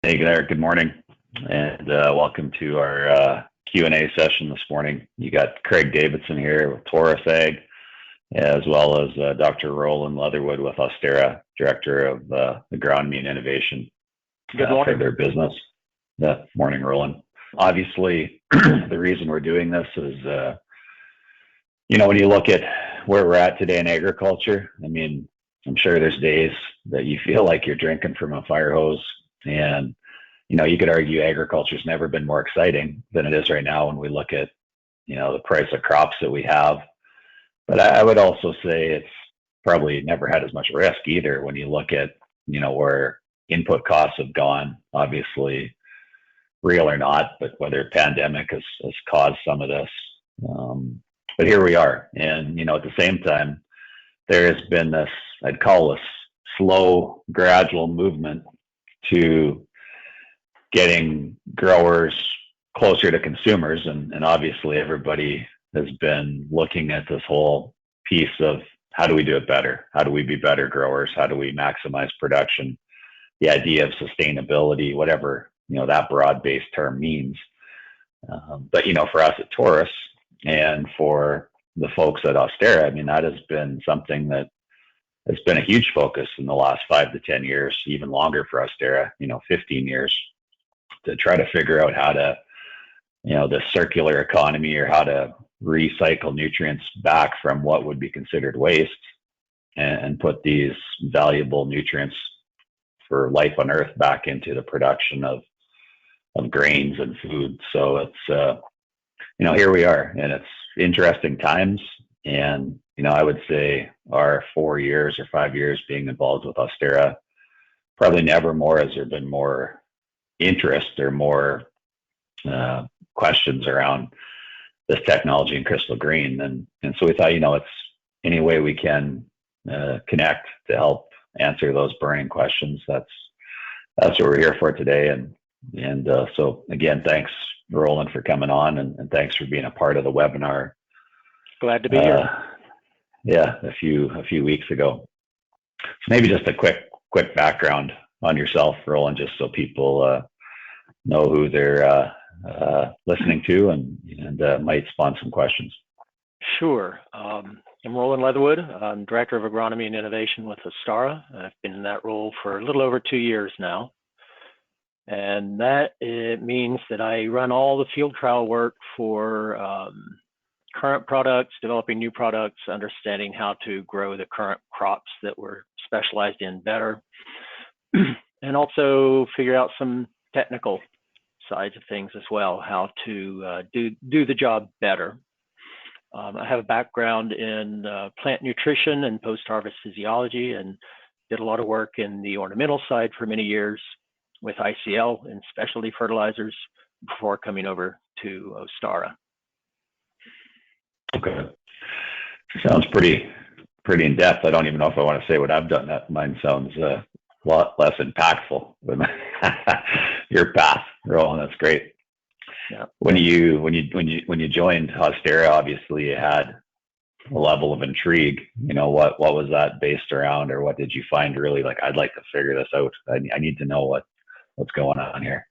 Hey there, good morning, and welcome to our Q&A session this morning. You got Craig Davidson here with Taurus Ag, as well as Dr. Roland Leatherwood with Ostara, Director of Agronomy and Innovation Good for morning. their business. Morning, Roland. Obviously, the reason we're doing this is, when you look at where we're at today in agriculture, I mean, I'm sure there's days that you feel like you're drinking from a fire hose. And, you could argue agriculture's never been more exciting than it is right now when we look at, the price of crops that we have. But I would also say it's probably never had as much risk either when you look at, where input costs have gone, obviously real or not, but whether pandemic has caused some of this. But here we are. And, at the same time, there has been this, I'd call this slow, gradual movement to getting growers closer to consumers. And obviously everybody has been looking at this whole piece of how do we do it better? How do we be better growers? How do we maximize production? The idea of sustainability, whatever, that broad-based term means. But, for us at Taurus and for the folks at Ostara, I mean, that has been something that has been a huge focus in the last 5 to 10 years, even longer for Ostara, 15 years, to try to figure out how to, the circular economy or how to recycle nutrients back from what would be considered waste and put these valuable nutrients for life on Earth back into the production of grains and food. So it's, here we are, and it's interesting times. And, I would say our 4 years or 5 years being involved with Ostara, probably never more has there been more interest or more questions around this technology in crystal green. And so we thought, it's any way we can connect to help answer those burning questions. That's what we're here for today. And so again, thanks, Roland, for coming on, and thanks for being a part of the webinar. Glad to be here. A few weeks ago. So maybe just a quick background on yourself, Roland, just so people know who they're listening to and might spawn some questions. Sure. I'm Roland Leatherwood. I'm Director of Agronomy and Innovation with Ostara. I've been in that role for a little over 2 years now. And that it means that I run all the field trial work for current products, developing new products, understanding how to grow the current crops that we're specialized in better, and also figure out some technical sides of things as well, how to do the job better. I have a background in plant nutrition and post-harvest physiology, and did a lot of work in the ornamental side for many years with ICL and specialty fertilizers before coming over to Ostara. Okay. Sounds pretty in depth. I don't even know if I want to say what I've done. That mine sounds a lot less impactful than your path, Roland. That's great. Yeah. When you joined Ostara, obviously you had a level of intrigue. What was that based around, or what did you find really like? I'd like to figure this out. I need to know what's going on here.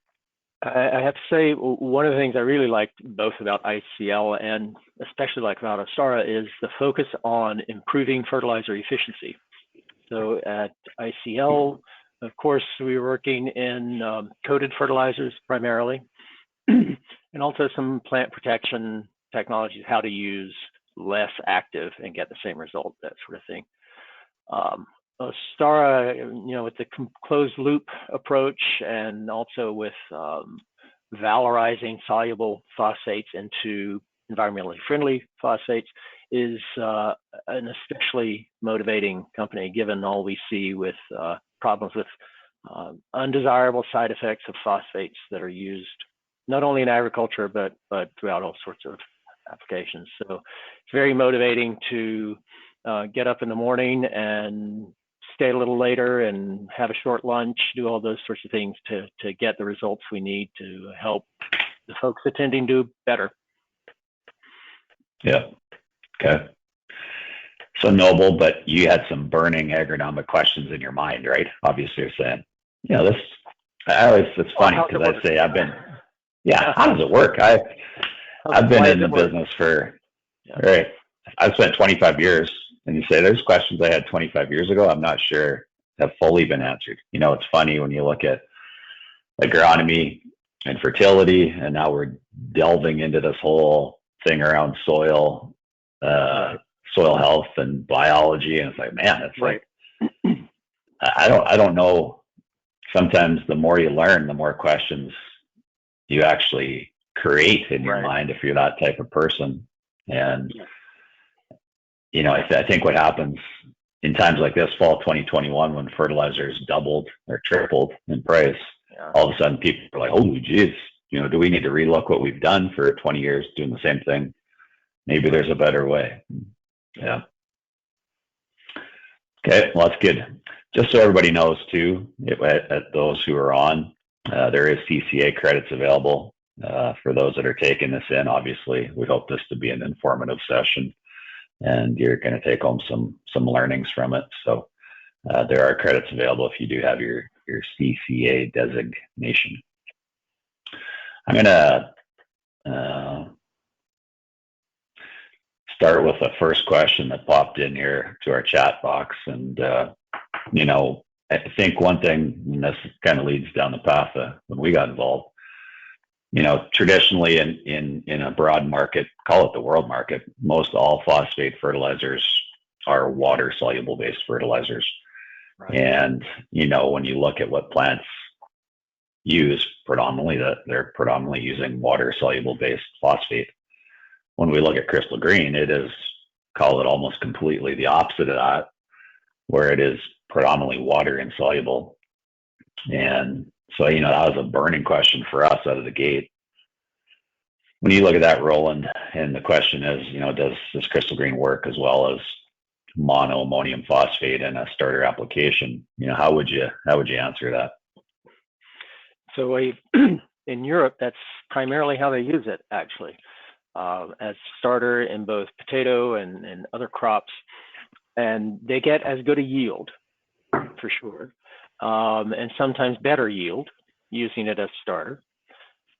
I have to say, one of the things I really liked both about ICL and especially like about Ostara is the focus on improving fertilizer efficiency. So at ICL, of course, we were working in coated fertilizers primarily, and also some plant protection technologies, how to use less active and get the same result, that sort of thing. Ostara, with the closed loop approach, and also with valorizing soluble phosphates into environmentally friendly phosphates, is an especially motivating company, given all we see with problems with undesirable side effects of phosphates that are used not only in agriculture, but throughout all sorts of applications. So it's very motivating to get up in the morning and stay a little later and have a short lunch, do all those sorts of things to get the results we need to help the folks attending do better. Yeah. Okay. So noble, but you had some burning agronomic questions in your mind, right? Obviously, you're saying, It's funny because I say yeah, how does it work? I've been in the business for, right. I've spent 25 years, and you say there's questions I had 25 years ago I'm not sure have fully been answered. It's funny when you look at agronomy and fertility, and now we're delving into this whole thing around soil, soil health and biology, and it's like, man, it's like I don't know. Sometimes the more you learn, the more questions you actually create in your mind if you're that type of person. And I think what happens in times like this, fall 2021, when fertilizers doubled or tripled in price, all of a sudden people are like, "Holy geez, do we need to relook what we've done for 20 years doing the same thing? Maybe there's a better way." Yeah. Okay, well, that's good. Just so everybody knows too, at those who are on, there is CCA credits available for those that are taking this in. Obviously, we hope this to be an informative session, and you're going to take home some learnings from it. So there are credits available if you do have your CCA designation. I'm going to start with the first question that popped in here to our chat box. And, I think one thing, and this kind of leads down the path when we got involved, traditionally in a broad market, call it the world market, most all phosphate fertilizers are water soluble based fertilizers. Right. And, when you look at what plants use predominantly, that they're predominantly using water soluble based phosphate. When we look at Crystal Green, it is, call it almost completely the opposite of that, where it is predominantly water insoluble. And so, that was a burning question for us out of the gate. When you look at that, Roland, and the question is, does Crystal Green work as well as mono ammonium phosphate in a starter application? How would you answer that? So in Europe, that's primarily how they use it, actually, as starter in both potato and other crops. And they get as good a yield, for sure, and sometimes better yield using it as starter.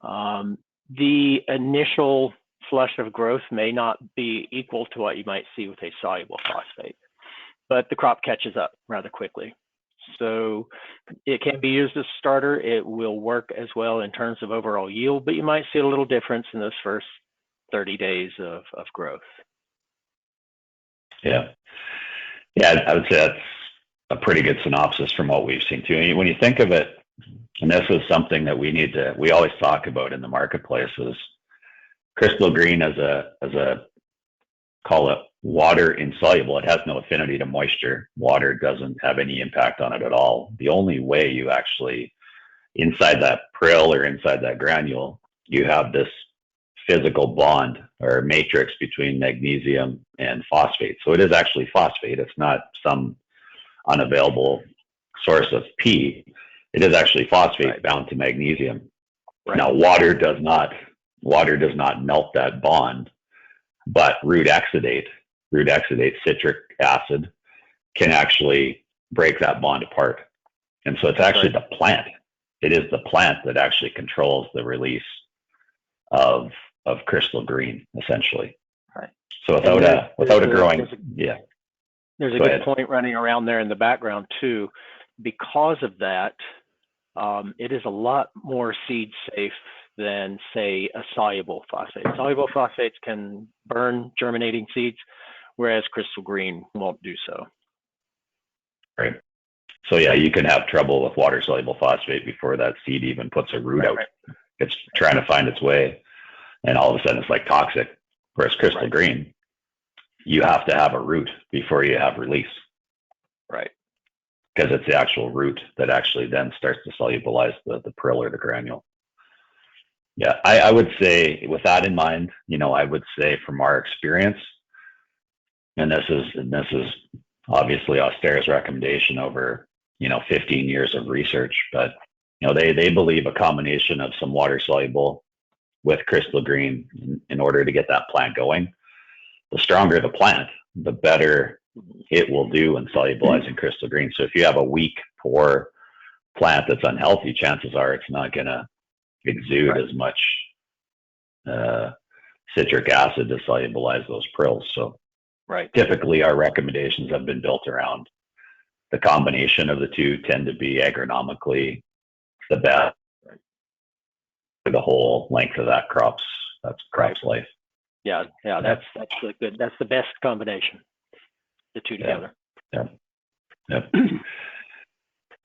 The initial flush of growth may not be equal to what you might see with a soluble phosphate, but the crop catches up rather quickly. So it can be used as starter. It will work as well in terms of overall yield, but you might see a little difference in those first 30 days of growth. Yeah, I would say that's a pretty good synopsis from what we've seen too. When you think of it, and this is something that we always talk about in the marketplace, is Crystal Green as a call it water insoluble. It has no affinity to moisture. Water doesn't have any impact on it at all. The only way you actually, inside that prill or inside that granule, you have this physical bond or matrix between magnesium and phosphate. So it is actually phosphate. It's not some unavailable source of P. It is actually phosphate bound to magnesium. Right. Now, water does not melt that bond, but root exudate, citric acid, can actually break that bond apart. And so it's actually the plant. It is the plant that actually controls the release of Crystal Green, essentially. Right. So without a growing, There's a good point running around there in the background too. Because of that, it is a lot more seed safe than, say, a soluble phosphate. Soluble phosphates can burn germinating seeds, whereas Crystal Green won't do so. Right. So you can have trouble with water soluble phosphate before that seed even puts a root out. Right. It's trying to find its way, and all of a sudden it's like toxic. Whereas Crystal Green, you have to have a root before you have release. Right. Because it's the actual root that actually then starts to solubilize the prill or the granule. Yeah, I would say with that in mind, I would say from our experience, and this is obviously Ostara's recommendation over 15 years of research, but they believe a combination of some water soluble with Crystal Green in order to get that plant going. The stronger the plant, the better it will do in solubilizing Crystal Green. So if you have a weak, poor plant that's unhealthy, chances are it's not going to exude as much citric acid to solubilize those prills. So typically our recommendations have been built around the combination of the two tend to be agronomically the best for the whole length of that crop's life. Yeah, that's good. That's the best combination, the two together. Yeah.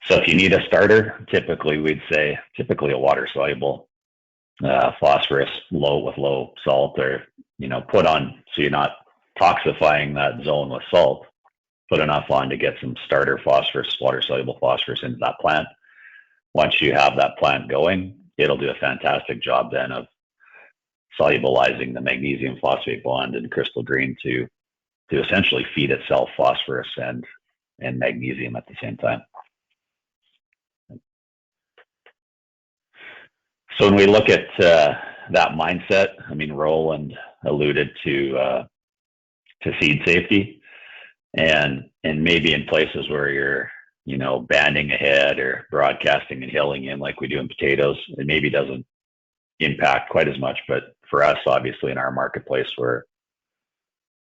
So if you need a starter, typically we'd say a water soluble phosphorus with low salt, or put on, so you're not toxifying that zone with salt. Put enough on to get some starter phosphorus, water soluble phosphorus into that plant. Once you have that plant going, it'll do a fantastic job then of solubilizing the magnesium phosphate bond in crystal green to essentially feed itself phosphorus and magnesium at the same time. So when we look at that mindset, I mean, Roland alluded to seed safety, and maybe in places where you're banding ahead or broadcasting and hilling in like we do in potatoes, it maybe doesn't impact quite as much. But for us, obviously, in our marketplace, where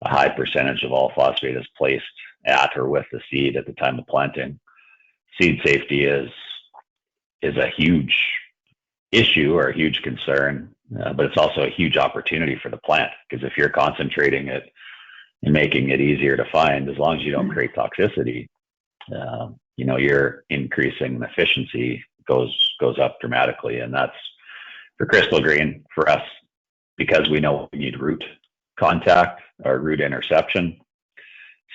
a high percentage of all phosphate is placed at or with the seed at the time of planting, seed safety is a huge issue or a huge concern, but it's also a huge opportunity for the plant, because if you're concentrating it and making it easier to find, as long as you don't create toxicity, you're increasing the efficiency goes up dramatically. And that's for crystal green for us, because we know we need root contact or root interception.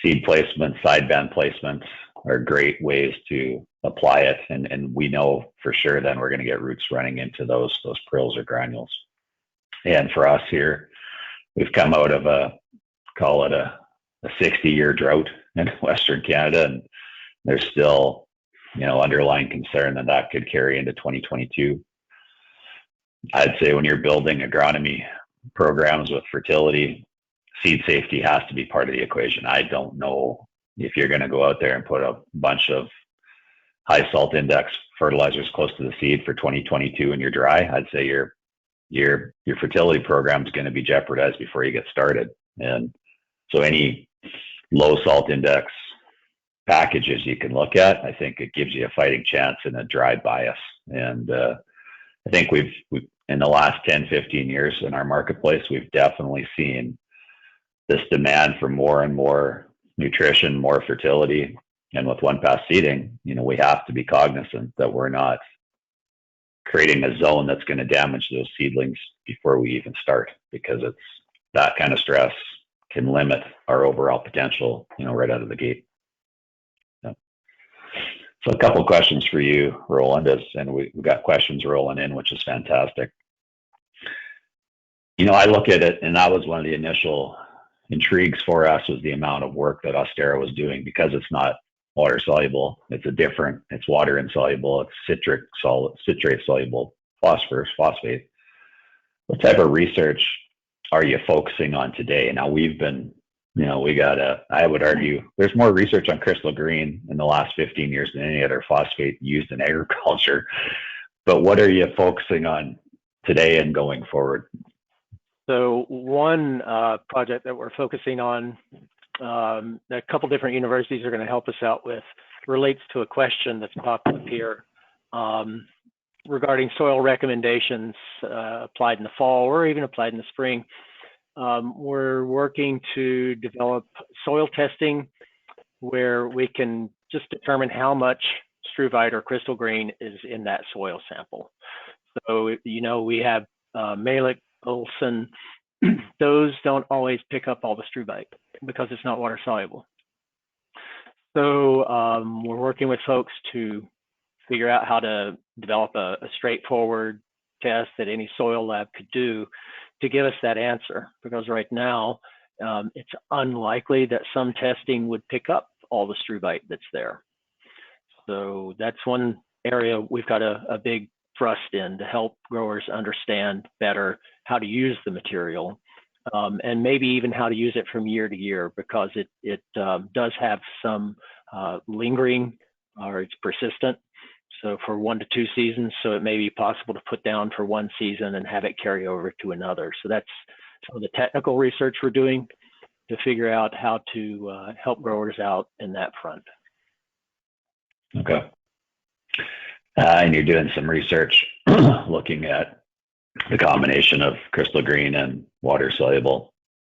Seed placement, sideband placement are great ways to apply it, and we know for sure then we're going to get roots running into those prills or granules. And for us here, we've come out of a 60-year drought in Western Canada, and there's still underlying concern that could carry into 2022. I'd say when you're building agronomy programs with fertility, seed safety has to be part of the equation. I don't know if you're going to go out there and put a bunch of high salt index fertilizers close to the seed for 2022 and you're dry. I'd say your fertility program is going to be jeopardized before you get started. And so any low salt index packages you can look at, I think it gives you a fighting chance in a dry bias. And I think we've in the last 10, 15 years in our marketplace, we've definitely seen this demand for more and more nutrition, more fertility. And with one pass seeding, we have to be cognizant that we're not creating a zone that's going to damage those seedlings before we even start, because it's that kind of stress can limit our overall potential, right out of the gate. Yeah. So a couple of questions for you, Roland, and we've got questions rolling in, which is fantastic. I look at it, and that was one of the initial intrigues for us, was the amount of work that Ostara was doing, because it's not water soluble. It's water insoluble. It's citrate soluble phosphate. What type of research are you focusing on today? Now I would argue there's more research on crystal green in the last 15 years than any other phosphate used in agriculture. But what are you focusing on today and going forward? So one project that we're focusing on, a couple different universities are going to help us out with, relates to a question that's popped up here regarding soil recommendations applied in the fall or even applied in the spring. We're working to develop soil testing where we can just determine how much struvite or crystal green is in that soil sample. So, we have Malik, Olson, those don't always pick up all the struvite because it's not water soluble. So we're working with folks to figure out how to develop a straightforward test that any soil lab could do to give us that answer, because right now it's unlikely that some testing would pick up all the struvite that's there. So that's one area we've got a big thrust in, to help growers understand better how to use the material, and maybe even how to use it from year to year, because it does have some lingering, or it's persistent. So for 1 to 2 seasons, so it may be possible to put down for one season and have it carry over to another. So that's some of the technical research we're doing to figure out how to help growers out in that front. Okay. And you're doing some research looking at the combination of crystal green and water soluble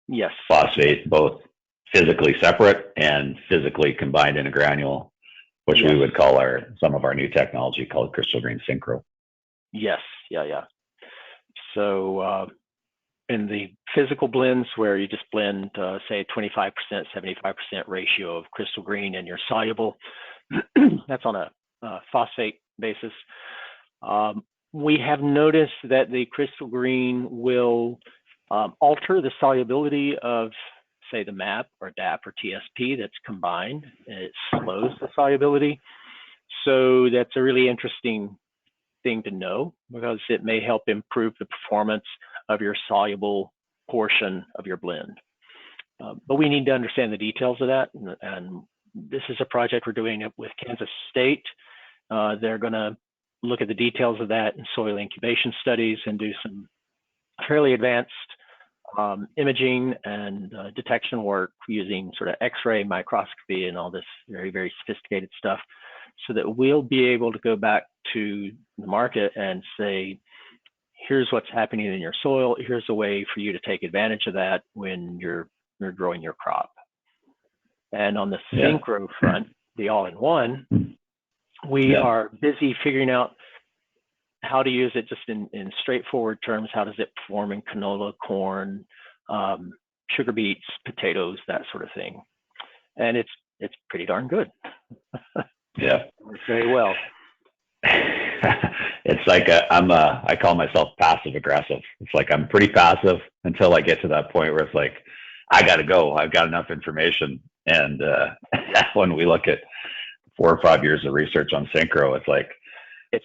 Yes. phosphate, both physically separate and physically combined in a granule, which Yes. we would call some of our new technology called crystal green synchro. Yes. Yeah. So in the physical blends where you just blend, say, 25%, 75% ratio of crystal green and your soluble, that's on a phosphate basis. We have noticed that the crystal green will alter the solubility of, say, the MAP or DAP or TSP that's combined. It slows the solubility. So that's a really interesting thing to know, because it may help improve the performance of your soluble portion of your blend. But we need to understand the details of that. And this is a project we're doing with Kansas State. They're going to look at the details of that in soil incubation studies and do some fairly advanced imaging and detection work using sort of X-ray microscopy and all this very, very sophisticated stuff, so that we'll be able to go back to the market and say, here's what's happening in your soil. Here's a way for you to take advantage of that when you're growing your crop. And on the synchro front, the all-in-one, we are busy figuring out how to use it just in straightforward terms. How does it perform in canola, corn, sugar beets, potatoes, that sort of thing? And it's pretty darn good. Yeah. Works very well. It's like I call myself passive aggressive. It's like I'm pretty passive until I get to that point where it's like, I got to go. I've got enough information. And when we look at 4 or 5 years of research on synchro, it's like,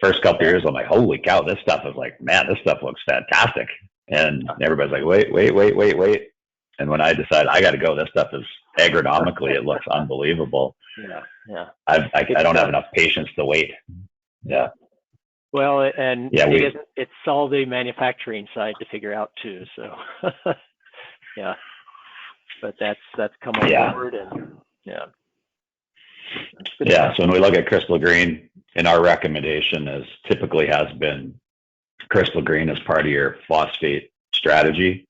first couple of years, I'm like, holy cow, this stuff is like, man, this stuff looks fantastic. And everybody's like, wait. And when I decide I got to go, this stuff is agronomically, it looks unbelievable. Yeah. I don't have enough patience to wait. Yeah. Well, and it's all the manufacturing side to figure out too. So, yeah. But that's come on board, and So when we look at crystal green, and our recommendation is typically has been crystal green as part of your phosphate strategy.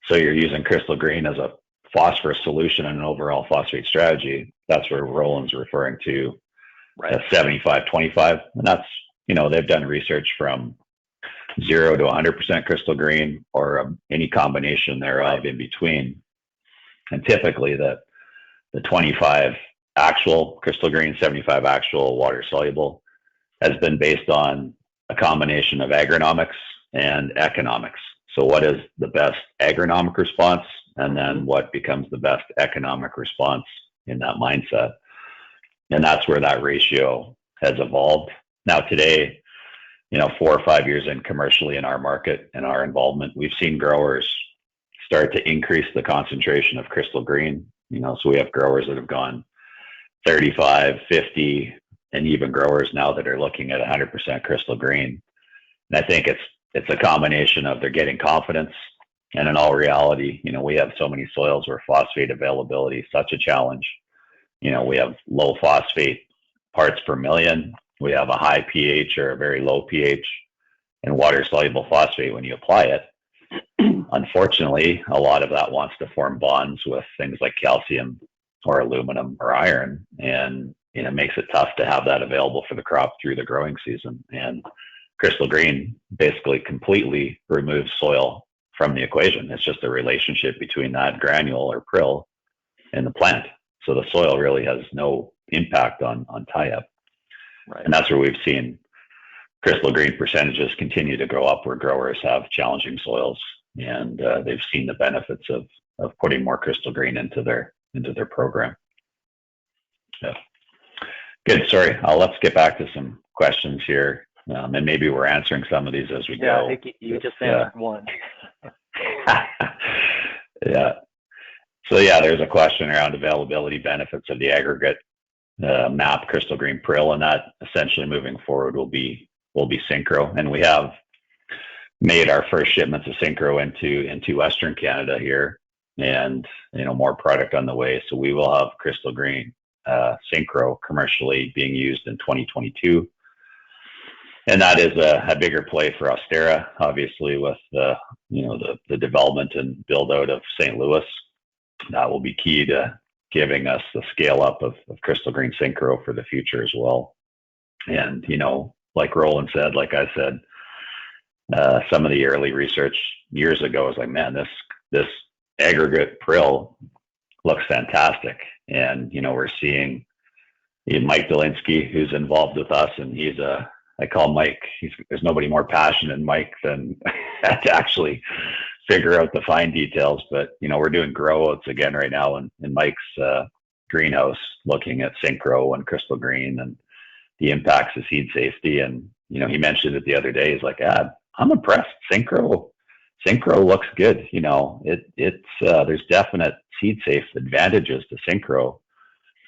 So you're using crystal green as a phosphorus solution in an overall phosphate strategy. That's where Roland's referring to, right? 75-25, and that's, they've done research from 0 to 100% crystal green, or any combination thereof in between. And typically the 25 actual crystal green, 75 actual water soluble has been based on a combination of agronomics and economics. So what is the best agronomic response, and then what becomes the best economic response in that mindset? And that's where that ratio has evolved. Now today, 4 or 5 years in commercially in our market and our involvement, we've seen growers start to increase the concentration of crystal green. So we have growers that have gone 35, 50, and even growers now that are looking at 100% crystal green. And I think it's a combination of they're getting confidence, and in all reality, we have so many soils where phosphate availability is such a challenge. We have low phosphate parts per million. We have a high pH or a very low pH, and water soluble phosphate, when you apply it, unfortunately, a lot of that wants to form bonds with things like calcium or aluminum or iron, and it makes it tough to have that available for the crop through the growing season. And crystal green basically completely removes soil from the equation. It's just a relationship between that granule or prill and the plant. So the soil really has no impact on tie-up. Right. And that's where we've seen crystal green percentages continue to go up, where growers have challenging soils, and they've seen the benefits of putting more crystal green into their program. Yeah. Good. Sorry. Let's get back to some questions here, and maybe we're answering some of these as we go. I think you just answered one. Yeah. So there's a question around availability benefits of the aggregate. MAP Crystal Green Prill, and that essentially moving forward will be Synchro. And we have made our first shipments of Synchro into Western Canada here, and more product on the way. So we will have Crystal Green Synchro commercially being used in 2022. And that is a bigger play for Ostara, obviously, with the development and build out of St. Louis. That will be key to giving us the scale up of Crystal Green Synchro for the future as well. And, like Roland said, like I said, some of the early research years ago was like, man, this aggregate prill looks fantastic. And, we're seeing Mike Dolinsky, who's involved with us, and I call Mike, there's nobody more passionate than Mike than to actually figure out the fine details. But, we're doing grow outs again right now in Mike's greenhouse, looking at Synchro and Crystal Green and the impacts of seed safety. And, he mentioned it the other day. He's like, I'm impressed. Synchro looks good. There's definite seed safe advantages to Synchro.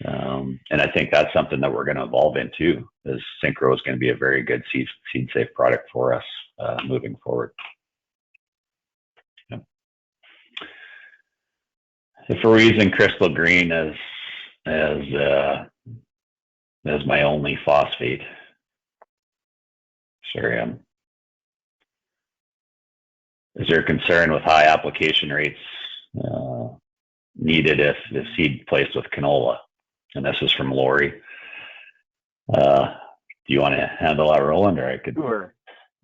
And I think that's something that we're going to evolve into, is Synchro is going to be a very good seed safe product for us moving forward. Yeah. If we're using Crystal Green as my only phosphate, sure. Is there a concern with high application rates needed if seed placed with canola? And this is from Lori. Do you want to handle that, Roland, or I could? Sure.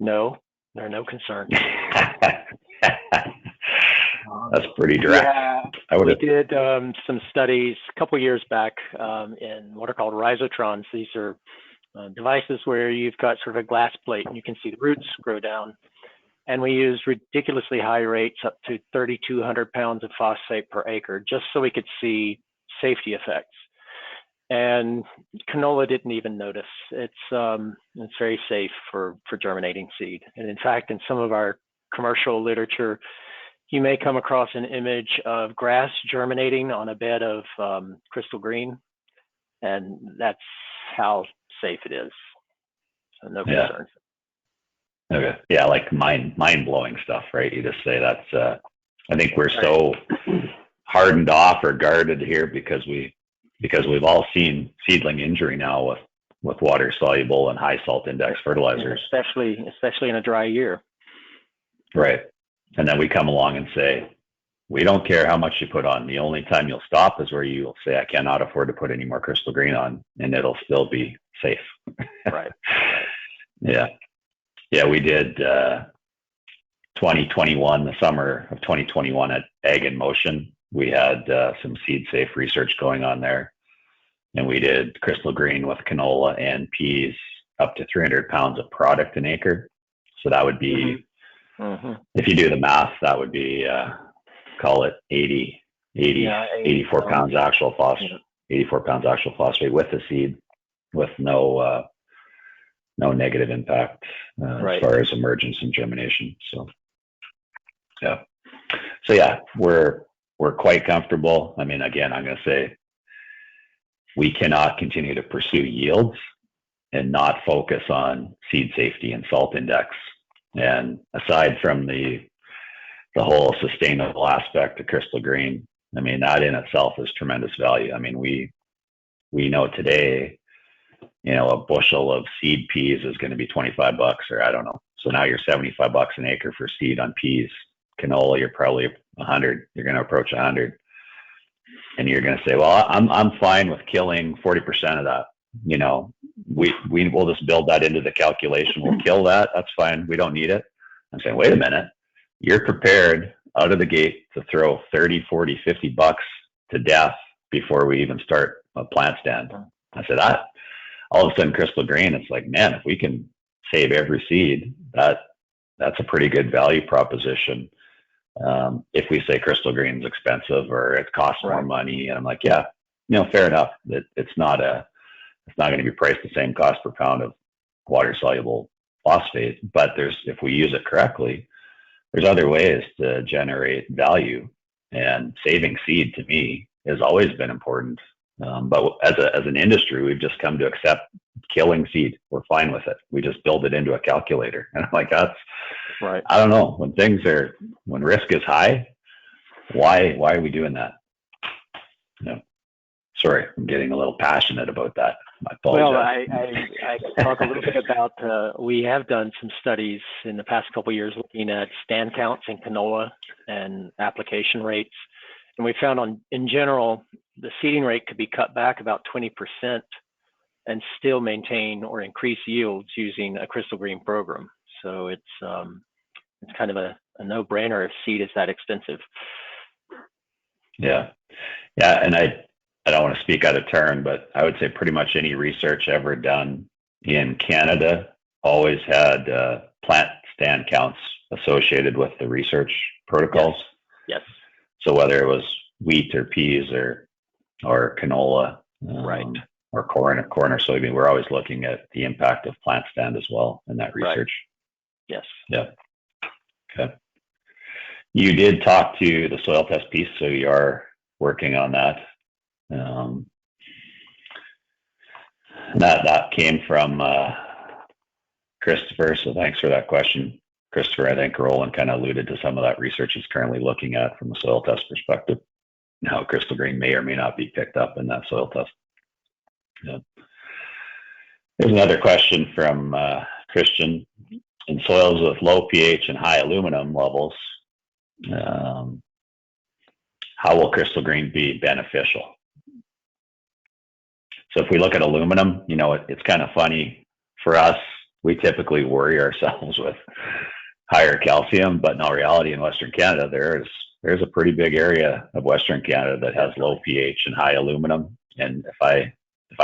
No, there are no concerns. That's pretty direct. Yeah, we did some studies a couple years back in what are called rhizotrons. These are devices where you've got sort of a glass plate and you can see the roots grow down. And we used ridiculously high rates, up to 3,200 pounds of phosphate per acre, just so we could see safety effects. And canola didn't even notice. It's very safe for germinating seed. And in fact, in some of our commercial literature, you may come across an image of grass germinating on a bed of crystal green, and that's how safe it is. So no concerns. Okay. Yeah, like mind-blowing stuff, right? You just say that's. I think we're so hardened off or guarded here because we've all seen seedling injury now with water soluble and high salt index fertilizers, especially in a dry year. Right. And then we come along and say, we don't care how much you put on. The only time you'll stop is where you'll say, I cannot afford to put any more Crystal Green on, and it'll still be safe. Right. Yeah. Yeah, we did 2021, the summer of 2021 at Ag in Motion. We had some seed safe research going on there. And we did Crystal Green with canola and peas up to 300 pounds of product an acre. So that would be, if you do the math, that would be, call it 84 pounds actual phosphate, 84 pounds actual phosphate with the seed, with no negative impact as far as emergence and germination. So we're quite comfortable. I mean, again, I'm going to say we cannot continue to pursue yields and not focus on seed safety and salt index. And aside from the whole sustainable aspect of Crystal Green, I mean, that in itself is tremendous value. I mean, we know today, a bushel of seed peas is going to be $25, or I don't know. So now you're $75 an acre for seed on peas. Canola, you're probably 100. You're going to approach 100, and you're going to say, "Well, I'm fine with killing 40% of that." We will just build that into the calculation. We'll kill that. That's fine. We don't need it. I'm saying, wait a minute. You're prepared out of the gate to throw 30, 40, $50 to death before we even start a plant stand. I said, all of a sudden, Crystal Green, it's like, man, if we can save every seed, that's a pretty good value proposition. If we say Crystal Green's expensive or it costs more money, and I'm like, yeah, fair enough. It's not going to be priced the same cost per pound of water soluble phosphate, but if we use it correctly, there's other ways to generate value, and saving seed to me has always been important. But as an industry, we've just come to accept killing seed. We're fine with it. We just build it into a calculator. And I'm like, that's right. I don't know. When risk is high, why are we doing that? No. Sorry, I'm getting a little passionate about that. I apologize. Well, I can talk a little bit about, we have done some studies in the past couple of years looking at stand counts in canola and application rates. And we found in general, the seeding rate could be cut back about 20% and still maintain or increase yields using a Crystal Green program. So it's kind of a no-brainer if seed is that expensive. Yeah. And I don't want to speak out of turn, but I would say pretty much any research ever done in Canada always had plant stand counts associated with the research protocols. Yes. So whether it was wheat or peas or canola, right, or corn or soybean, we're always looking at the impact of plant stand as well in that research. Right. Yes. Yeah. Okay. You did talk to the soil test piece, so you are working on that. That came from Christopher, so thanks for that question. Christopher, I think Roland kind of alluded to some of that research he's currently looking at from a soil test perspective. How Crystal Green may or may not be picked up in that soil test. Yeah. There's another question from Christian. In soils with low pH and high aluminum levels, how will Crystal Green be beneficial? So if we look at aluminum, it's kind of funny for us. We typically worry ourselves with higher calcium, but in all reality, in Western Canada, there's a pretty big area of Western Canada that has low pH and high aluminum. And if I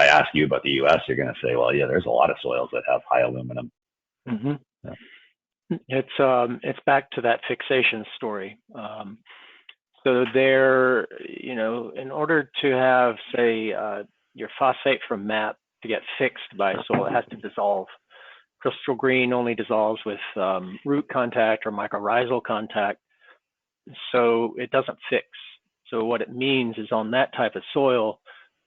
ask you about the U.S., you're going to say, well, yeah, there's a lot of soils that have high aluminum. Mm-hmm. Yeah. It's back to that fixation story. So there, in order to have, say, your phosphate from MAP to get fixed by soil, it has to dissolve. Crystal Green only dissolves with root contact or mycorrhizal contact, so it doesn't fix. So what it means is on that type of soil,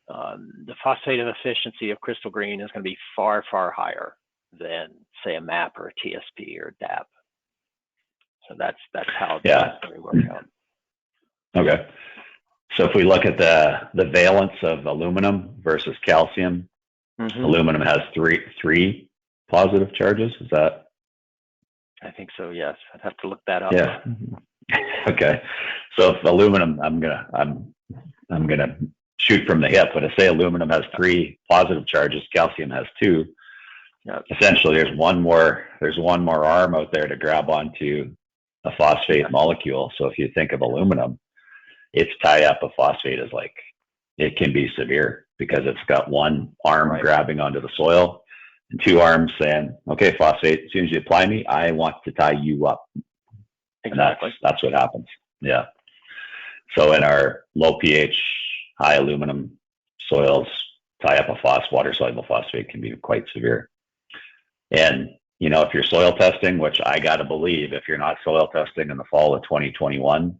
the phosphative efficiency of Crystal Green is going to be far, far higher than, say, a MAP or a TSP or a DAP. So that's how it's going to work out. Okay. So if we look at the valence of aluminum versus calcium, aluminum has three positive charges. Is that? I think so. Yes. I'd have to look that up. Yeah. Okay. So if aluminum, I'm gonna shoot from the hip, but I say aluminum has 3 positive charges, calcium has 2. Yep. Essentially, there's one more arm out there to grab onto a phosphate molecule. So if you think of aluminum, its tie-up of phosphate is it can be severe because it's got one arm grabbing onto the soil and 2 arms saying, okay, phosphate, as soon as you apply me, I want to tie you up. Exactly. That's what happens. Yeah. So in our low pH, high aluminum soils, tie-up of water-soluble phosphate can be quite severe. And, if you're soil testing, which I got to believe, if you're not soil testing in the fall of 2021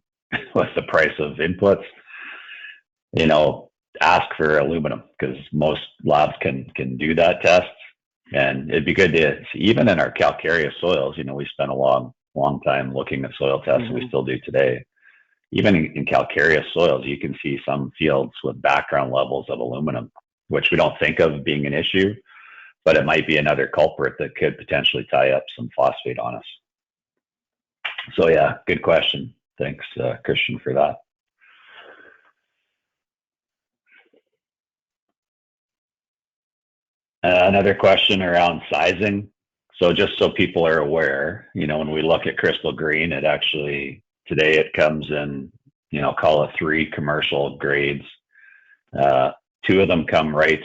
with the price of inputs, ask for aluminum because most labs can do that test. And it'd be good to, even in our calcareous soils, we spent a long time looking at soil tests, and we still do today. Even in calcareous soils, you can see some fields with background levels of aluminum, which we don't think of being an issue, but it might be another culprit that could potentially tie up some phosphate on us. So yeah, good question. Thanks, Christian, for that. Another question around sizing. So just so people are aware, when we look at Crystal Green, it actually, today it comes in, call it 3 commercial grades. 2 of them come right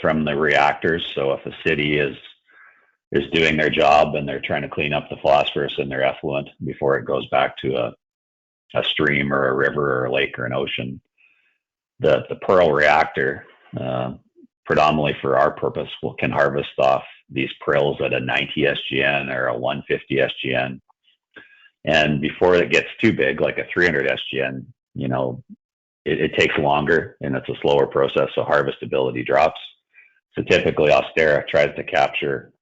from the reactors. So if a city is doing their job and they're trying to clean up the phosphorus in their effluent before it goes back to a stream or a river or a lake or an ocean, the Pearl reactor, predominantly for our purpose, can harvest off these prills at a 90 SGN or a 150 SGN. And before it gets too big, like a 300 SGN, it takes longer and it's a slower process, so harvestability drops. So typically Ostara tries to capture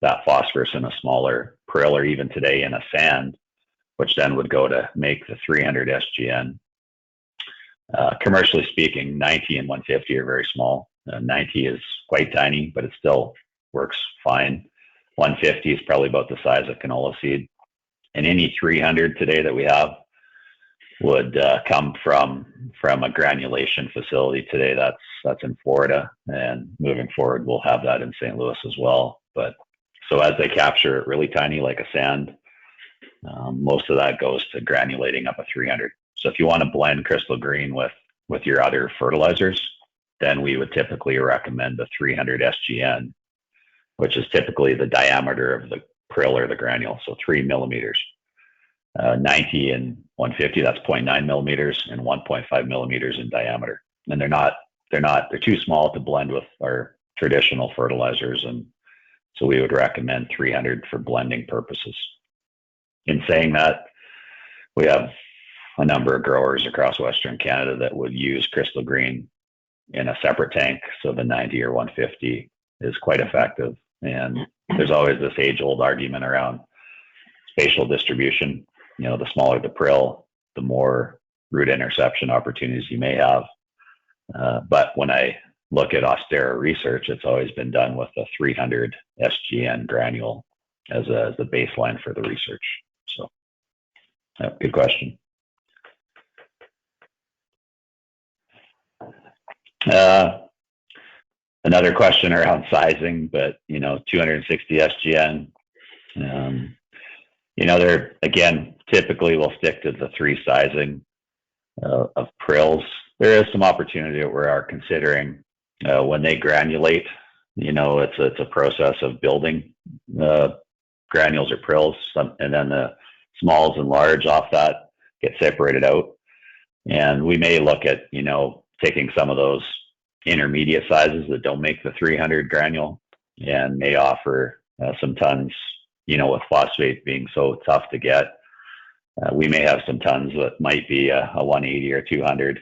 that phosphorus in a smaller prill, or even today in a sand, which then would go to make the 300 SGN. Commercially speaking, 90 and 150 are very small. 90 is quite tiny, but it still works fine. 150 is probably about the size of canola seed. And any 300 today that we have would come from a granulation facility today. That's in Florida, and moving forward, we'll have that in St. Louis as well. But so as they capture it really tiny, like a sand, most of that goes to granulating up a 300. So if you want to blend crystal green with your other fertilizers, then we would typically recommend the 300 SGN, which is typically the diameter of the prill or the granule, so 3 millimeters. 90 and 150, that's 0.9 millimeters and 1.5 millimeters in diameter. And they're too small to blend with our traditional fertilizers. And so we would recommend 300 for blending purposes. In saying that, we have a number of growers across Western Canada that would use crystal green in a separate tank. So the 90 or 150 is quite effective. And there's always this age-old argument around spatial distribution. The smaller the prill, the more root interception opportunities you may have. But when I look at Ostara research, it's always been done with a 300 SGN granule as the baseline for the research. So, good question. Another question around sizing, but 260 SGN. They're, again, typically we'll stick to the 3 sizing of prills. There is some opportunity that we are considering when they granulate. It's a process of building granules or prills, and then the smalls and large off that get separated out. And we may look at taking some of those intermediate sizes that don't make the 300 granule and may offer some tons. With phosphate being so tough to get, we may have some tons that might be a 180 or 200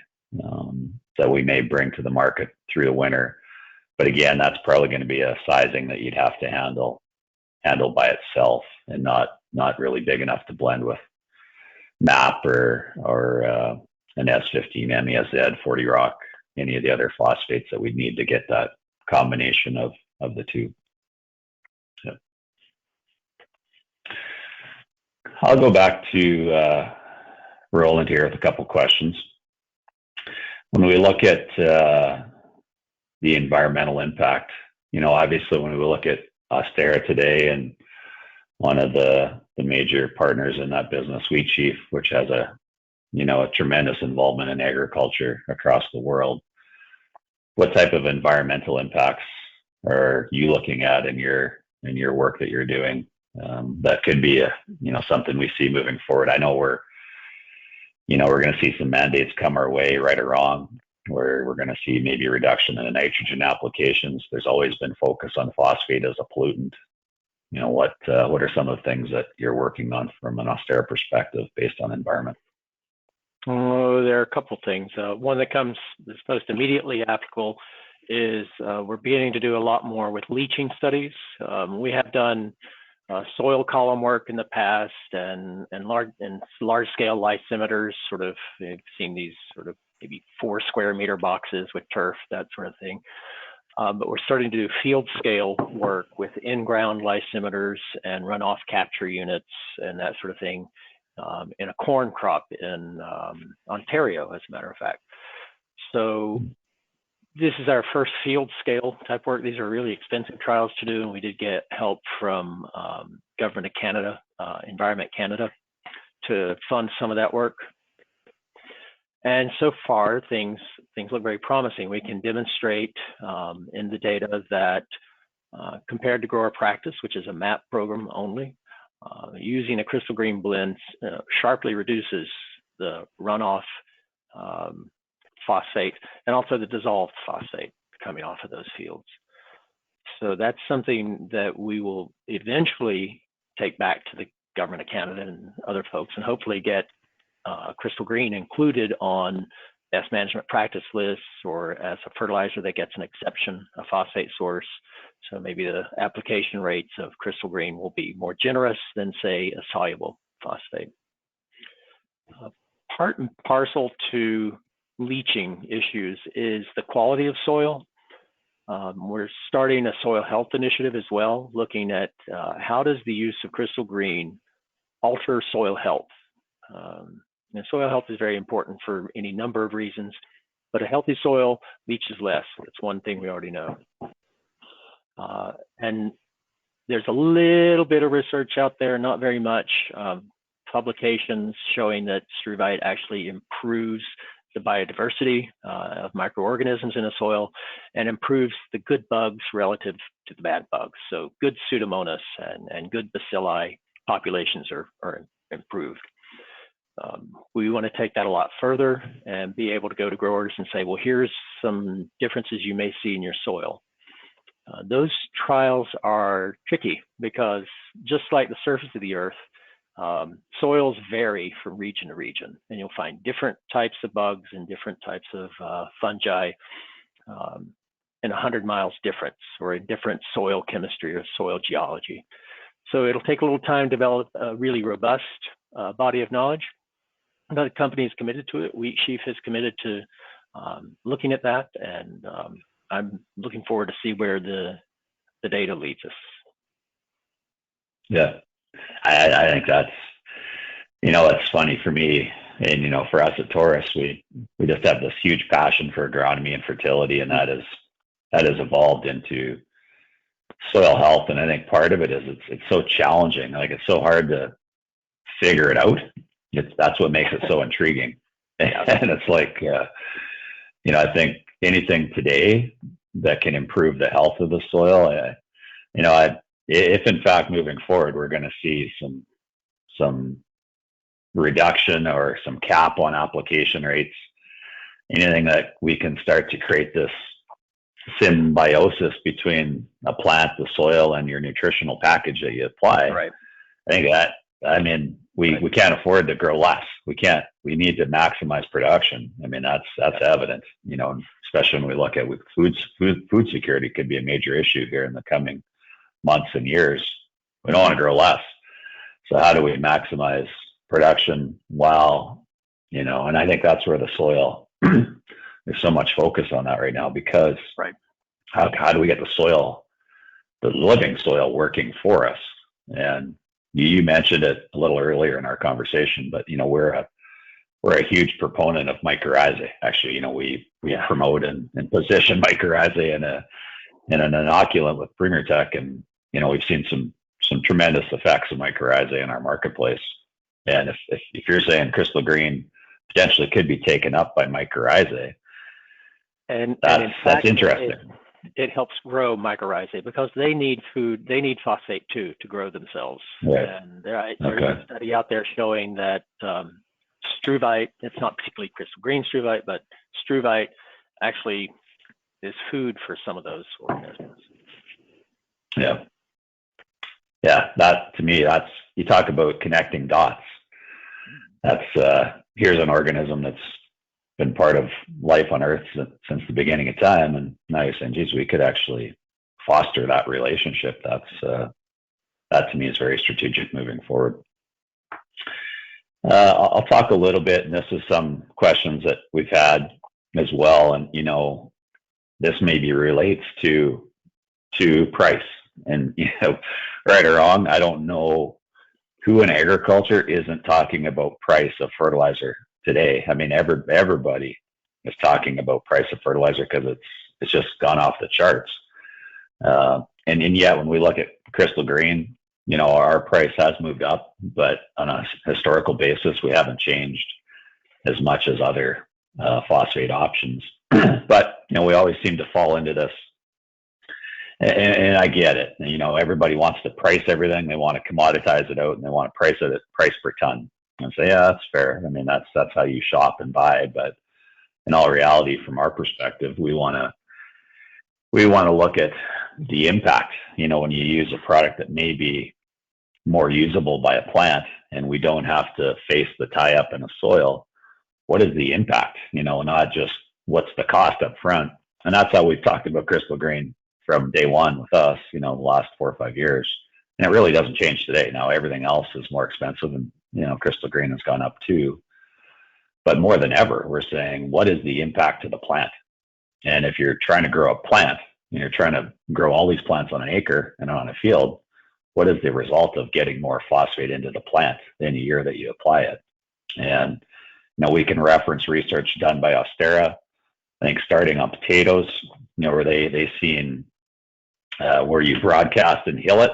that we may bring to the market through the winter. But again, that's probably going to be a sizing that you'd have to handle by itself, and not really big enough to blend with MAP or an S15, MESZ, 40 Rock, any of the other phosphates that we'd need to get that combination of the two. I'll go back to Roland here with a couple questions. When we look at the environmental impact, obviously when we look at Ostara today, and one of the major partners in that business, Wheat Chief, which has a tremendous involvement in agriculture across the world, what type of environmental impacts are you looking at in your work that you're doing? That could be something we see moving forward. I know we're going to see some mandates come our way, right or wrong, where we're going to see maybe a reduction in the nitrogen applications. There's always been focus on phosphate as a pollutant. What are some of the things that you're working on from an Ostara perspective based on environment? Oh, there are a couple things. One that's most immediately applicable is we're beginning to do a lot more with leaching studies. We have done soil column work in the past, and large scale lysimeters. You've seen these maybe 4 square meter boxes with turf, that sort of thing. But we're starting to do field scale work with in-ground lysimeters and runoff capture units and that sort of thing in a corn crop in Ontario, as a matter of fact. So this is our first field scale type work. These are really expensive trials to do, and we did get help from Government of Canada, Environment Canada, to fund some of that work. And so far, things look very promising. We can demonstrate in the data that compared to grower practice, which is a MAP program only, using a crystal green blend sharply reduces the runoff phosphate and also the dissolved phosphate coming off of those fields. So that's something that we will eventually take back to the Government of Canada and other folks, and hopefully get crystal green included on best management practice lists or as a fertilizer that gets an exception, a phosphate source. So maybe the application rates of crystal green will be more generous than, say, a soluble phosphate. Part and parcel to leaching issues is the quality of soil. We're starting a soil health initiative as well, looking at how does the use of crystal green alter soil health. And soil health is very important for any number of reasons, but a healthy soil leaches less. That's one thing we already know. And there's a little bit of research out there, not very much, publications showing that struvite actually improves the biodiversity of microorganisms in a soil and improves the good bugs relative to the bad bugs. So good Pseudomonas and good bacilli populations are improved. We want to take that a lot further and be able to go to growers and say, well, here's some differences you may see in your soil. Those trials are tricky because just like the surface of the earth, soils vary from region to region, and you'll find different types of bugs and different types of fungi in 100 miles difference, or in different soil chemistry or soil geology. So it'll take a little time to develop a really robust body of knowledge. The company is committed to it. Wheat Sheaf is committed to looking at that, and I'm looking forward to see where the data leads us. Yeah, I think that's, it's funny for me, and for us at Taurus, we just have this huge passion for agronomy and fertility, and that has evolved into soil health. And I think part of it is it's so challenging, like it's so hard to figure it out. That's what makes it so intriguing. And it's like, I think anything today that can improve the health of the soil, if in fact moving forward we're going to see some reduction or some cap on application rates, anything that we can start to create this symbiosis between a plant, the soil, and your nutritional package that you apply. Right. I think we can't afford to grow less. We need to maximize production. That's evident, especially when we look at food security could be a major issue here in the coming months and years. We don't want to grow less. So how do we maximize production while, and I think that's where the soil, there's so much focus on that right now, because how do we get the soil, the living soil, working for us? And you mentioned it a little earlier in our conversation, but we're a huge proponent of mycorrhizae. Actually, we promote and position mycorrhizae in an inoculant with Premier Tech, and we've seen some tremendous effects of mycorrhizae in our marketplace. And if you're saying crystal green potentially could be taken up by mycorrhizae, and that's interesting. It helps grow mycorrhizae because they need food. They need phosphate too to grow themselves. Right. And there's a study out there showing that struvite, it's not particularly crystal green struvite, but struvite actually is food for some of those organisms. Yeah. That, to me, that's, you talk about connecting dots. That's here's an organism that's been part of life on Earth since the beginning of time, and now you're saying, geez, we could actually foster that relationship. That to me is very strategic moving forward. I'll talk a little bit, and this is some questions that we've had as well, and this maybe relates to price, and right or wrong, I don't know who in agriculture isn't talking about price of fertilizer today. Everybody is talking about price of fertilizer because it's just gone off the charts. And yet when we look at crystal green, our price has moved up, but on a historical basis, we haven't changed as much as other phosphate options. But we always seem to fall into this, and I get it. Everybody wants to price everything. They want to commoditize it out, and they want to price it at price per ton. And say, yeah, that's fair. That's how you shop and buy. But in all reality, from our perspective, we want to look at the impact. When you use a product that may be more usable by a plant, and we don't have to face the tie up in a soil, what is the impact, not just what's the cost up front. And that's how we've talked about crystal green from day one with us, the last 4 or 5 years. And it really doesn't change today. Now everything else is more expensive, and crystal green has gone up too. But more than ever, we're saying, what is the impact to the plant? And if you're trying to grow a plant, you're trying to grow all these plants on an acre and on a field, what is the result of getting more phosphate into the plant in a year that you apply it? And we can reference research done by Ostara, I think starting on potatoes, where they seen where you broadcast and hill it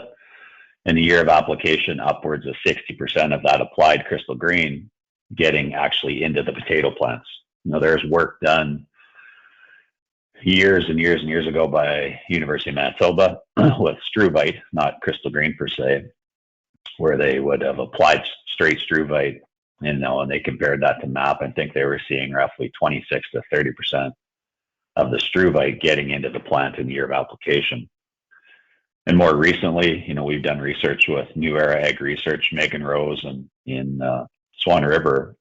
in the year of application, upwards of 60% of that applied crystal green getting actually into the potato plants. There's work done years and years and years ago by University of Manitoba with struvite, not crystal green per se, where they would have applied straight struvite, and they compared that to MAP. I think they were seeing roughly 26 to 30% of the struvite getting into the plant in the year of application. And more recently, we've done research with New Era Ag Research, Megan Rose, and in Swan River,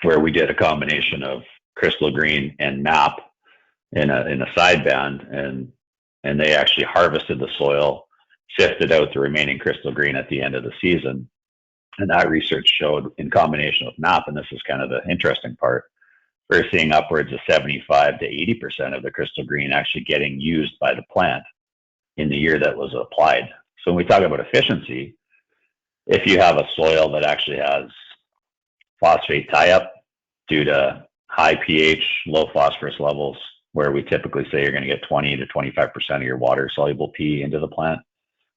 where we did a combination of crystal green and MAP in a sideband, and they actually harvested the soil, sifted out the remaining crystal green at the end of the season. And that research showed, in combination with MAP, and this is kind of the interesting part, we're seeing upwards of 75 to 80% of the crystal green actually getting used by the plant in the year that was applied. So when we talk about efficiency, if you have a soil that actually has phosphate tie-up due to high pH, low phosphorus levels, where we typically say you're going to get 20 to 25% of your water-soluble P into the plant,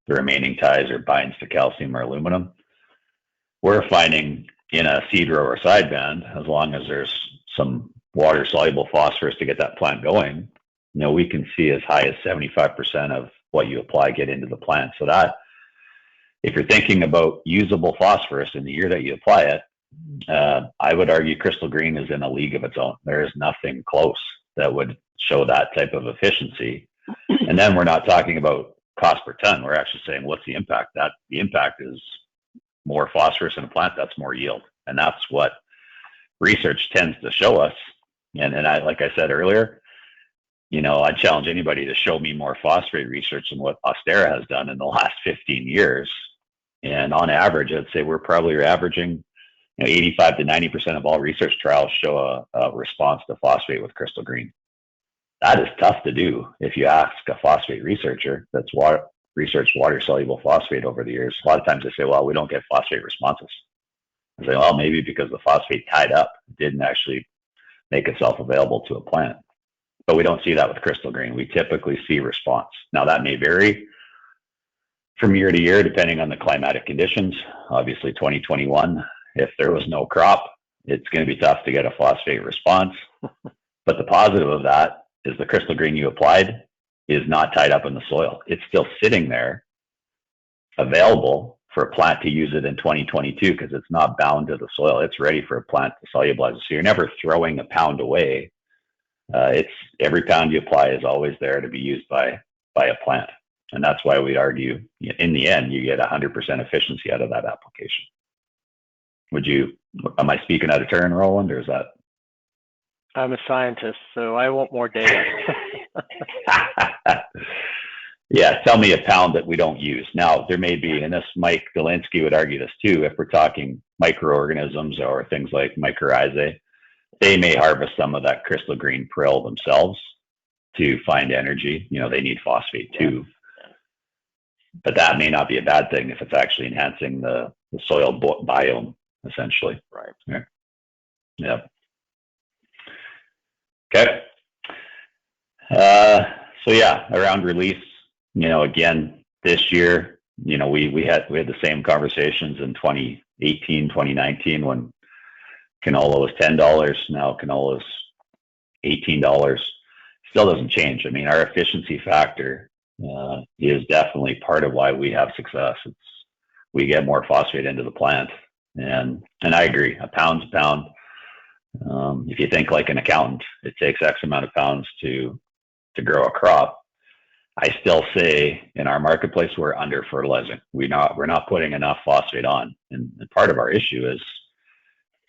the remaining ties or binds to calcium or aluminum. We're finding in a seed row or sideband, as long as there's some water-soluble phosphorus to get that plant going, we can see as high as 75% of what you apply get into the plant. So that, if you're thinking about usable phosphorus in the year that you apply it, I would argue crystal green is in a league of its own. There is nothing close that would show that type of efficiency. And then we're not talking about cost per ton. We're actually saying, what's the impact? The impact is more phosphorus in a plant, that's more yield. And that's what research tends to show us. And like I said earlier, I challenge anybody to show me more phosphate research than what Ostara has done in the last 15 years. And on average, I'd say we're probably averaging 85 to 90% of all research trials show a response to phosphate with crystal green. That is tough to do if you ask a phosphate researcher that's researched water-soluble phosphate over the years. A lot of times they say, well, we don't get phosphate responses. I say, well, maybe because the phosphate tied up didn't actually make itself available to a plant. But we don't see that with crystal green. We typically see response. Now, that may vary from year to year, depending on the climatic conditions. Obviously, 2021, if there was no crop, it's going to be tough to get a phosphate response. But the positive of that is the crystal green you applied is not tied up in the soil. It's still sitting there, available for a plant to use it in 2022 because it's not bound to the soil. It's ready for a plant to solubilize. So you're never throwing a pound away. It's every pound you apply is always there to be used by a plant. And that's why we argue, in the end, you get 100% efficiency out of that application. Am I speaking out of turn, Roland, or is that? I'm a scientist, so I want more data. Yeah, tell me a pound that we don't use. Now, there may be, and this Mike Galinsky would argue this too, if we're talking microorganisms or things like mycorrhizae, they may harvest some of that crystal green prill themselves to find energy. They need phosphate too. But that may not be a bad thing if it's actually enhancing the soil biome, essentially. Right. Yeah. Okay. So yeah, around release, again, this year, we had the same conversations in 2018, 2019 when canola was $10. Now canola is $18. Still doesn't change. I mean, our efficiency factor is definitely part of why we have success. We get more phosphate into the plant, and I agree. A pound's a pound. If you think like an accountant, it takes X amount of pounds to grow a crop. I still say in our marketplace, we're under fertilizing. We're not putting enough phosphate on. And part of our issue is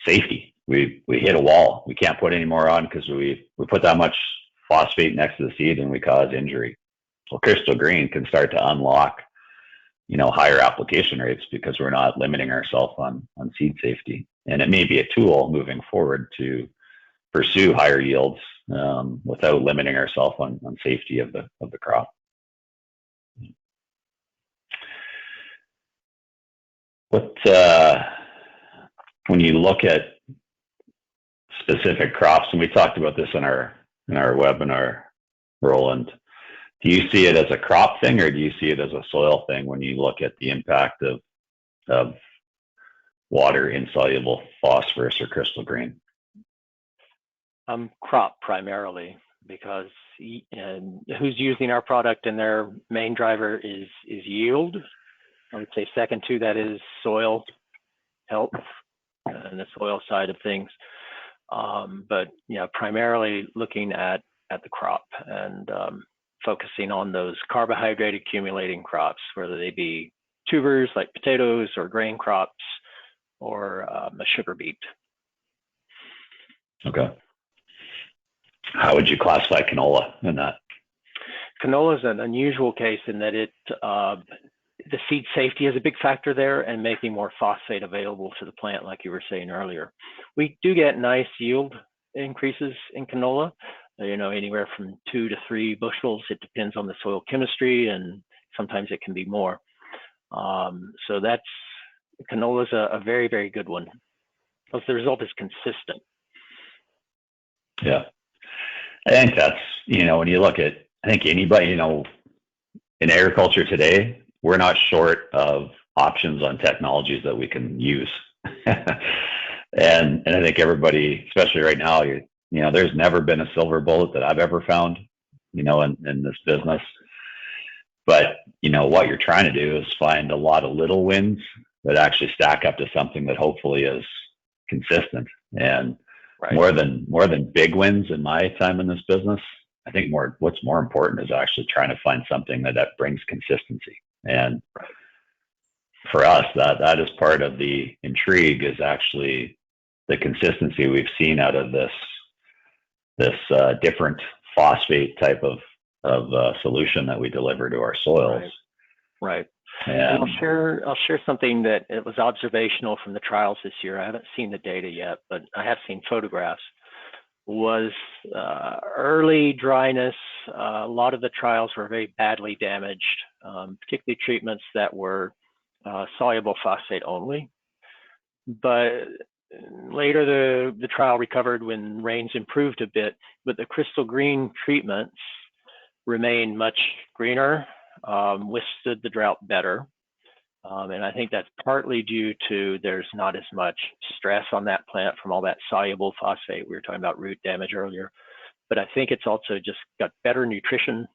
safety. we hit a wall. We can't put any more on because we put that much phosphate next to the seed and we cause injury. Well, Crystal Green can start to unlock, higher application rates because we're not limiting ourselves on seed safety. And it may be a tool moving forward to pursue higher yields without limiting ourselves on safety of the crop. When you look at specific crops, and we talked about this in our webinar, Roland, do you see it as a crop thing or do you see it as a soil thing when you look at the impact of water insoluble phosphorus or crystal green? Crop primarily, because who's using our product and their main driver is yield. I would say second to that is soil health and the soil side of things. But primarily looking at the crop and focusing on those carbohydrate accumulating crops, whether they be tubers like potatoes or grain crops or a sugar beet. Okay. How would you classify canola in that? Canola is an unusual case in that the seed safety is a big factor there and making more phosphate available to the plant, like you were saying earlier. We do get nice yield increases in canola, anywhere from 2 to 3 bushels. It depends on the soil chemistry, and sometimes it can be more. So canola is a very, very good one because the result is consistent. Yeah. I think that's, when you look at, I think anybody, in agriculture today, we're not short of options on technologies that we can use. and I think everybody, especially right now, there's never been a silver bullet that I've ever found, in this business. But, what you're trying to do is find a lot of little wins that actually stack up to something that hopefully is consistent. And right. more than big wins in my time in this business, I think what's more important is actually trying to find something that brings consistency. And for us, that is part of the intrigue, is actually the consistency we've seen out of this different phosphate type of solution that we deliver to our soils. Right. And I'll share something that it was observational from the trials this year. I haven't seen the data yet, but I have seen photographs. Was early dryness. A lot of the trials were very badly damaged, particularly treatments that were soluble phosphate only. But later the trial recovered when rains improved a bit, but the crystal green treatments remained much greener, withstood the drought better. And I think that's partly due to there's not as much stress on that plant from all that soluble phosphate. We were talking about root damage earlier, but I think it's also just got better nutrition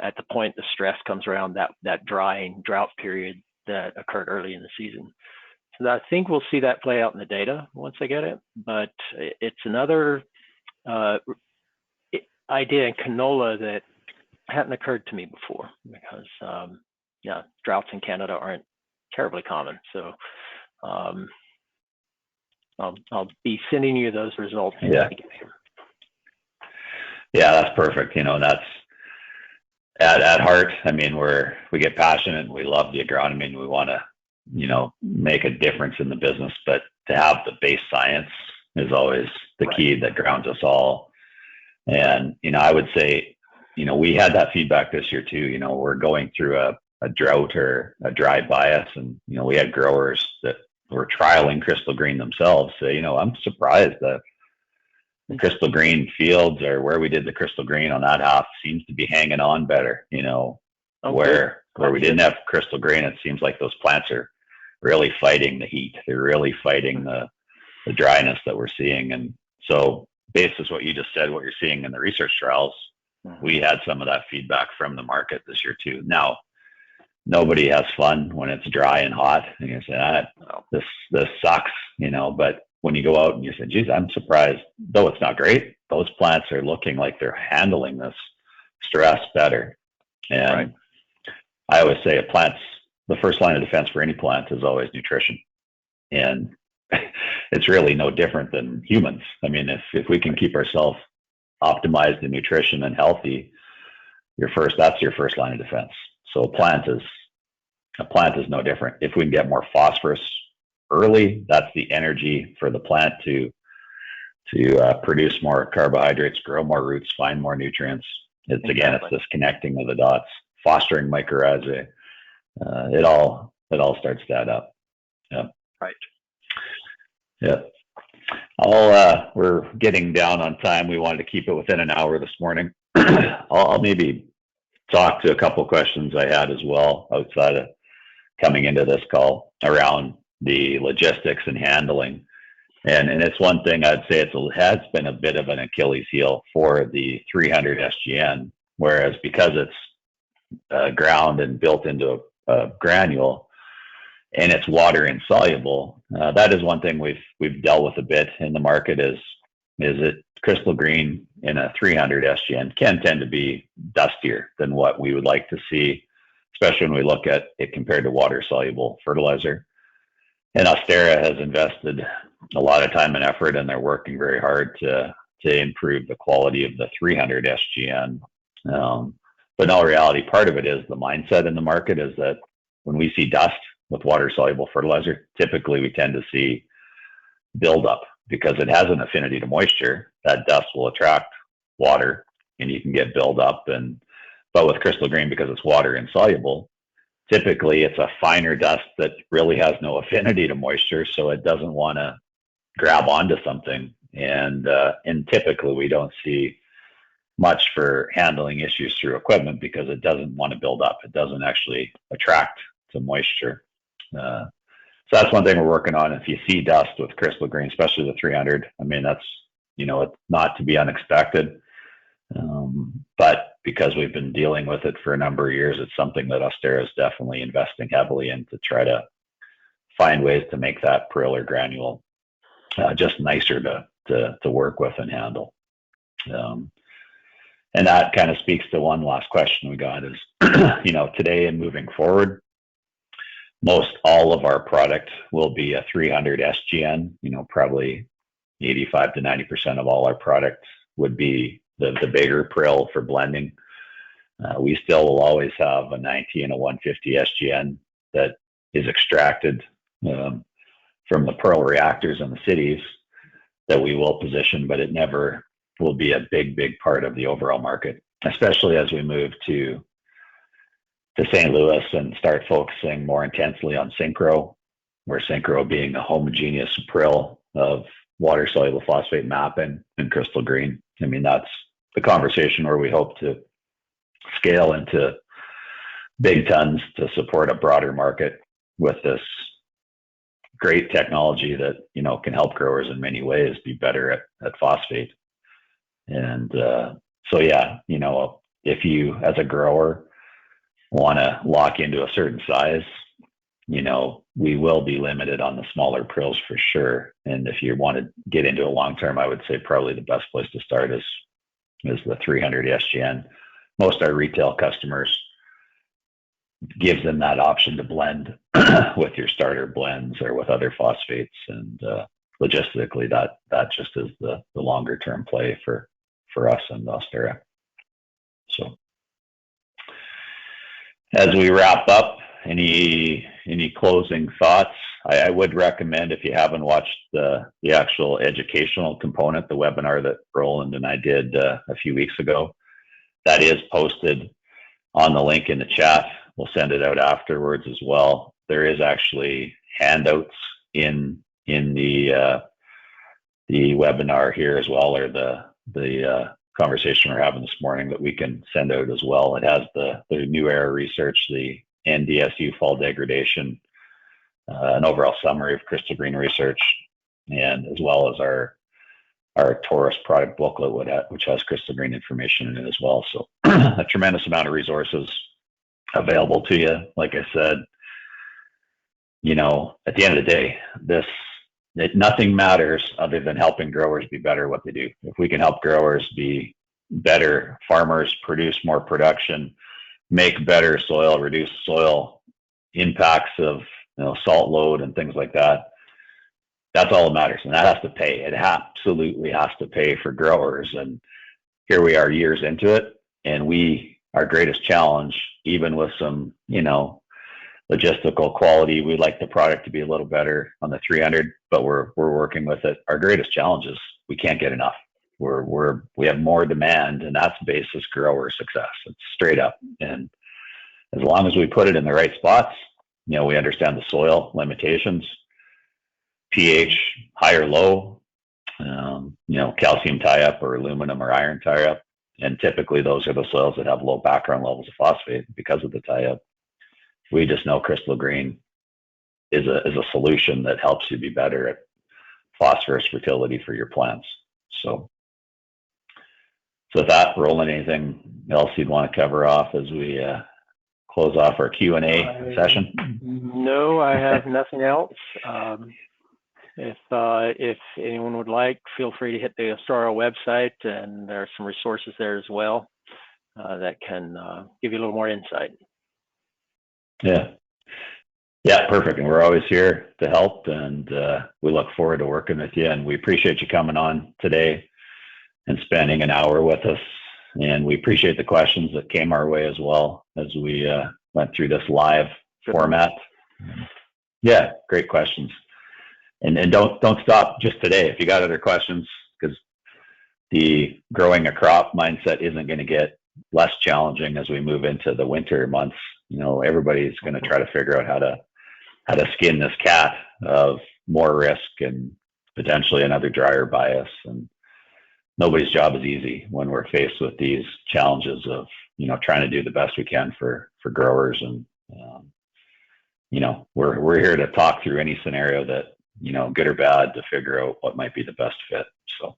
at the point the stress comes around that drying drought period that occurred early in the season. So I think we'll see that play out in the data once I get it, but it's another idea in canola that hadn't occurred to me before because droughts in Canada aren't terribly common. So I'll be sending you those results. Yeah, that's perfect. That's at heart. I mean, we get passionate and we love the agronomy and we want to, make a difference in the business, but to have the base science is always the key that grounds us all. And, I would say, we had that feedback this year too. We're going through a drought or a dry bias, and we had growers that were trialing crystal green themselves say, I'm surprised that the crystal green fields, or where we did the crystal green on that half, seems to be hanging on better. Where we didn't have crystal green, it seems like those plants are really fighting the heat. They're really fighting the dryness that we're seeing. And so, basis what you just said, what you're seeing in the research trials, we had some of that feedback from the market this year too. Now, nobody has fun when it's dry and hot, and you say, this sucks, but when you go out and you say, geez, I'm surprised, though it's not great, those plants are looking like they're handling this stress better. And I always say the first line of defense for any plant is always nutrition. And it's really no different than humans. I mean, if we can keep ourselves optimized in nutrition and healthy, that's your first line of defense. So a plant is no different. If we can get more phosphorus early, that's the energy for the plant to produce more carbohydrates, grow more roots, find more nutrients. It's this connecting of the dots, fostering mycorrhizae. It all starts to add up. Yeah. Right. Yeah. We're getting down on time. We wanted to keep it within an hour this morning. I'll maybe talk to a couple of questions I had as well outside of coming into this call around the logistics and handling. And it's one thing I'd say it has been a bit of an Achilles heel for the 300 SGN, whereas because it's ground and built into a granule and it's water insoluble, that is one thing we've dealt with a bit in the market is it crystal green in a 300 SGN can tend to be dustier than what we would like to see, especially when we look at it compared to water soluble fertilizer. And Ostara has invested a lot of time and effort, and they're working very hard to improve the quality of the 300 SGN. But in all reality, part of it is the mindset in the market is that when we see dust with water soluble fertilizer, typically we tend to see buildup because it has an affinity to moisture. That dust will attract water and you can get buildup. But with crystal green, because it's water insoluble, typically it's a finer dust that really has no affinity to moisture, so it doesn't want to grab onto something. And typically we don't see much for handling issues through equipment because it doesn't want to build up. It doesn't actually attract to moisture. So that's one thing we're working on. If you see dust with crystal green, especially the 300, I mean, that's, it's not to be unexpected. But because we've been dealing with it for a number of years, it's something that Ostara is definitely investing heavily in to try to find ways to make that prill or granule just nicer to work with and handle. And that kind of speaks to one last question we got is, today and moving forward, most all of our product will be a 300 SGN, probably 85 to 90% of all our product would be the bigger prill for blending. We still will always have a 90 and a 150 SGN that is extracted from the pearl reactors in the cities that we will position, but it never will be a big part of the overall market, especially as we move to St. Louis and start focusing more intensely on synchro, where synchro being a homogeneous prill of water soluble phosphate mapping and crystal green. I mean, that's the conversation where we hope to scale into big tons to support a broader market with this great technology that, can help growers in many ways be better at phosphate. And so, yeah, if you as a grower want to lock into a certain size, we will be limited on the smaller prills for sure. And if you want to get into a long term, I would say probably the best place to start is the 300 SGN. Most of our retail customers gives them that option to blend with your starter blends or with other phosphates. And logistically, that just is the longer term play for us and Ostara. So as we wrap up, any closing thoughts? I would recommend, if you haven't watched the actual educational component, the webinar that Roland and I did a few weeks ago, that is posted on the link in the chat. We'll send it out afterwards as well. There is actually handouts in the webinar here as well, or the conversation we're having this morning that we can send out as well. It has the new era research, the NDSU fall degradation, an overall summary of crystal green research, and as well as our Taurus product booklet, which has crystal green information in it as well. So a tremendous amount of resources available to you. Like I said, at the end of the day, nothing matters other than helping growers be better at what they do. If we can help growers be better farmers, produce more production, make better soil, reduce soil impacts of salt load and things like that, That's all that matters. And that has to pay. It absolutely has to pay for growers. And here we are years into it. And our greatest challenge, even with some, logistical quality, we'd like the product to be a little better on the 300, but we're working with it. Our greatest challenge is we can't get enough. We have more demand, and that's basis grower success. It's straight up. And as long as we put it in the right spots, we understand the soil limitations, pH, high or low, calcium tie-up or aluminum or iron tie-up. And typically those are the soils that have low background levels of phosphate because of the tie-up. We just know crystal green is a solution that helps you be better at phosphorus fertility for your plants. So with that, Roland, anything else you'd want to cover off as we close off our Q&A session? No, I have nothing else. If anyone would like, feel free to hit the Ostara website, and there are some resources there as well that can give you a little more insight. Yeah, perfect. And we're always here to help, and we look forward to working with you. And we appreciate you coming on today and spending an hour with us. And we appreciate the questions that came our way as well as we went through this live format. Yeah, great questions. And don't stop just today. If you got other questions, because the growing a crop mindset isn't going to get less challenging as we move into the winter months. Everybody's going to try to figure out how to skin this cat of more risk and potentially another drier bias. And nobody's job is easy when we're faced with these challenges of, trying to do the best we can for growers. And, we're here to talk through any scenario that, good or bad, to figure out what might be the best fit. So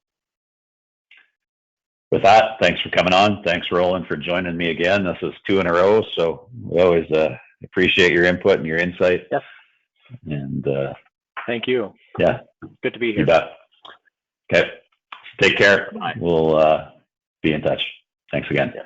with that, thanks for coming on. Thanks, Roland, for joining me again. This is 2 in a row. So we always appreciate your input and your insight. Yes. And thank you. Yeah. Good to be here. You bet. Okay. Take care. Bye. We'll be in touch. Thanks again. Yes.